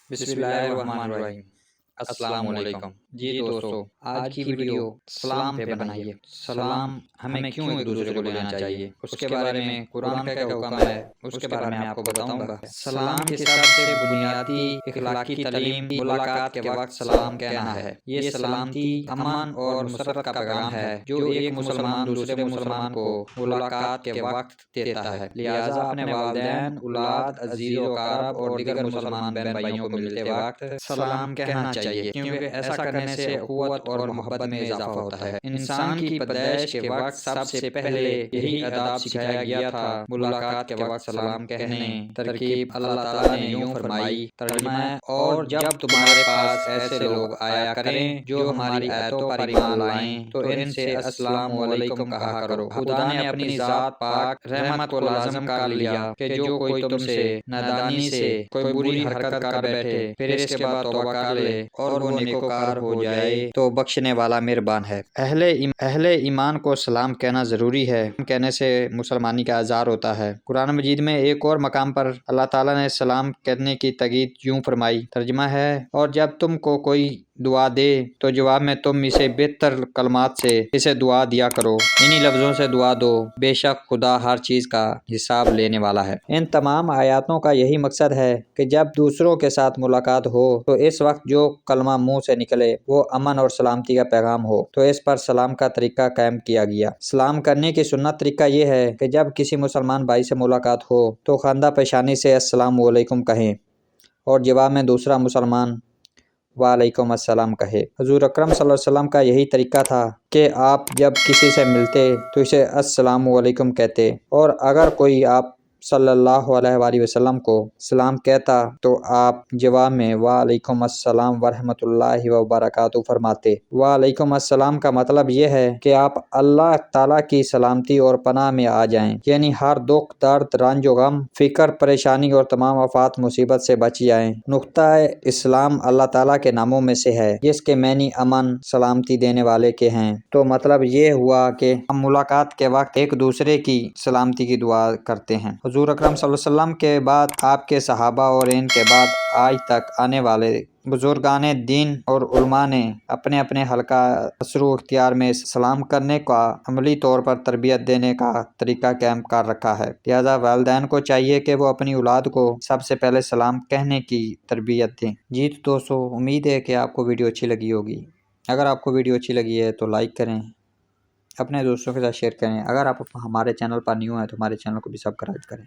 बिस्मिल्लाहिर्रहमानिर्रहीम। अस्सलाम वालेकुम। जी दोस्तों, आज की वीडियो सलाम पे बनाइए। सलाम हमें क्यों एक दूसरे को लेना चाहिए, उसके बारे में कुरान का क्या हुक्म है, उसके बारे में आपको बताऊंगा। सलाम की सबसे बुनियादी इखलाकी तालीम मुलाकात के वक्त सलाम कहना है। ये सलामती, अमन और नुसरत का पैगाम है जो एक मुसलमान दूसरे मुसलमान को मुलाकात के वक्त देता है। लिहाजा अपने वालिदैन, औलाद, अजीज़ व अक़ारब और दीगर मुसलमान बहन भाइयों को मिलते वक्त सलाम कहना चाहिए, क्योंकि ऐसा करने से अख़ुवत और मोहब्बत में इजाफा होता है। इंसान की पैदाइश के वक्त सबसे पहले यही आदाब सिखाया गया था, मुलाकात के वक्त सलाम कहने। तरकीब अल्लाह ताला ने यूं फरमाई, तर्जुमा है, और जब तुम्हारे पास ऐसे लोग आया करें जो हमारी आयतों पर ईमान लाएं तो इनसे अस्सलामु अलैकुम कहा करो। खुदा ने अपनी ज़ात पाक रहमत को लाज़िम कर लिया कि जो कोई तुमसे नादानी से कोई बुरी हरकत कर बैठे, फिर इसके बाद तौबा कर ले और वो नेकोकार हो जाए तो बख्शने वाला मेहरबान है। अहले ईमान को सलाम कहना ज़रूरी है। कहने से मुसलमानी का आज़ार होता है। कुरान मजीद में एक और मकाम पर अल्लाह ताला ने सलाम कहने की तकीद यूं फरमाई, तर्जुमा है, और जब तुमको कोई दुआ दे तो जवाब में तुम इसे बेहतर कलमात से इसे दुआ दिया करो। इन्हीं लफ्ज़ों से दुआ दो, बेशक खुदा हर चीज़ का हिसाब लेने वाला है। इन तमाम आयातों का यही मकसद है कि जब दूसरों के साथ मुलाकात हो तो इस वक्त जो कलमा मुंह से निकले वो अमन और सलामती का पैगाम हो। तो इस पर सलाम का तरीका कायम किया गया। सलाम करने की सुन्नत तरीका ये है कि जब किसी मुसलमान भाई से मुलाकात हो तो खानदा पेशानी से अस्सलामु अलैकुम कहें और जवाब में दूसरा मुसलमान वालेकुम अस्सलाम कहे। हुज़ूर अकरम सल्लल्लाहु अलैहि वसल्लम का यही तरीका था कि आप जब किसी से मिलते तो इसे अस्सलामु अलैकुम कहते, और अगर कोई आप सल्लल्लाहु अलैहि वसल्लम को सलाम कहता तो आप जवाब में वालेकुम अस्सलाम व रहमतुल्लाहि व बरकातहू फरमाते। वालेकुम अस्सलाम का मतलब यह है कि आप अल्लाह ताला की सलामती और पनाह में आ जाएं, यानी हर दुख, दर्द, रंज व गम, फिक्र, परेशानी और तमाम आफात मुसीबत से बच जाएं। नुक्ता इस्लाम अल्लाह ताला के नामों में से है जिसके मैनी अमन, सलामती देने वाले के हैं। तो मतलब ये हुआ कि हम मुलाकात के वक्त एक दूसरे की सलामती की दुआ करते हैं। हुज़ूर अकरम सल्लल्लाहु अलैहि वसल्लम के बाद आपके सहाबा और इनके बाद आज तक आने वाले बुजुर्गाने दीन और उलमा ने अपने अपने हल्का असरू इख्तियार में सलाम करने का अमली तौर पर तरबियत देने का तरीका कायम कर रखा है। लिहाजा वालिदैन को चाहिए कि वो अपनी औलाद को सबसे पहले सलाम कहने की तरबियत दें। जी तो दोस्तों, उम्मीद है कि आपको वीडियो अच्छी लगी होगी। अगर आपको वीडियो अच्छी लगी है तो लाइक करें, अपने दोस्तों के साथ शेयर करें। अगर आप हमारे चैनल पर न्यू हैं तो हमारे चैनल को भी सब्सक्राइब करें।